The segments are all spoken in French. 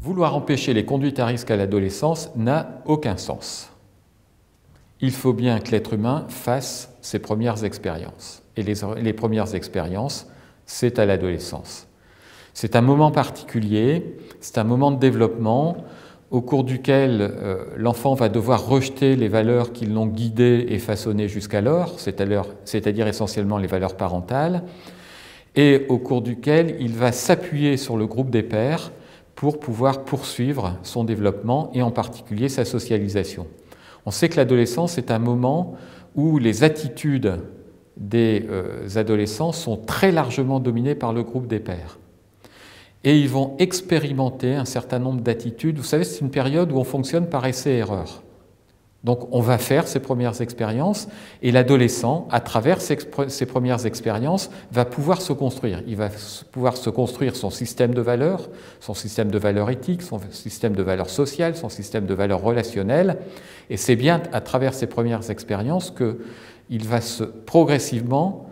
Vouloir empêcher les conduites à risque à l'adolescence n'a aucun sens. Il faut bien que l'être humain fasse ses premières expériences. Et les premières expériences, c'est à l'adolescence. C'est un moment particulier, c'est un moment de développement au cours duquel l'enfant va devoir rejeter les valeurs qui l'ont guidé et façonné jusqu'alors, c'est-à-dire essentiellement les valeurs parentales, et au cours duquel il va s'appuyer sur le groupe des pairs pour pouvoir poursuivre son développement et en particulier sa socialisation. On sait que l'adolescence est un moment où les attitudes des adolescents sont très largement dominées par le groupe des pairs. Et ils vont expérimenter un certain nombre d'attitudes. Vous savez, c'est une période où on fonctionne par essai-erreur. Donc on va faire ses premières expériences et l'adolescent, à travers ses premières expériences, va pouvoir se construire. Il va pouvoir se construire son système de valeurs éthiques, son système de valeurs sociales, son système de valeurs relationnelles. Et c'est bien à travers ces premières expériences qu'il va progressivement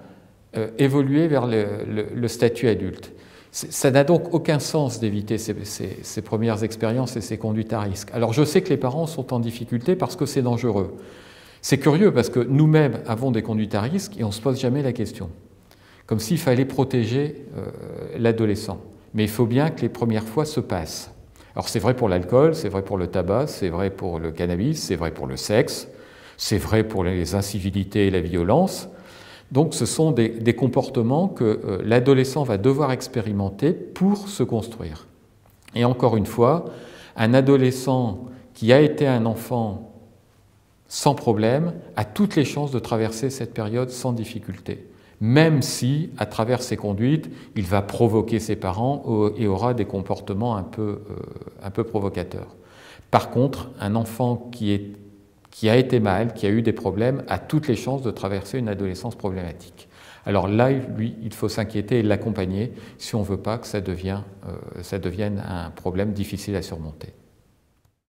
évoluer vers le statut adulte. Ça n'a donc aucun sens d'éviter ces premières expériences et ces conduites à risque. Alors je sais que les parents sont en difficulté parce que c'est dangereux. C'est curieux parce que nous-mêmes avons des conduites à risque et on ne se pose jamais la question. Comme s'il fallait protéger l'adolescent. Mais il faut bien que les premières fois se passent. Alors c'est vrai pour l'alcool, c'est vrai pour le tabac, c'est vrai pour le cannabis, c'est vrai pour le sexe, c'est vrai pour les incivilités et la violence. Donc ce sont des comportements que l'adolescent va devoir expérimenter pour se construire. Et encore une fois, un adolescent qui a été un enfant sans problème a toutes les chances de traverser cette période sans difficulté, même si, à travers ses conduites, il va provoquer ses parents et aura des comportements un peu provocateurs. Par contre, un enfant qui a été mal, qui a eu des problèmes, a toutes les chances de traverser une adolescence problématique. Alors là, lui, il faut s'inquiéter et l'accompagner si on ne veut pas que ça devienne un problème difficile à surmonter.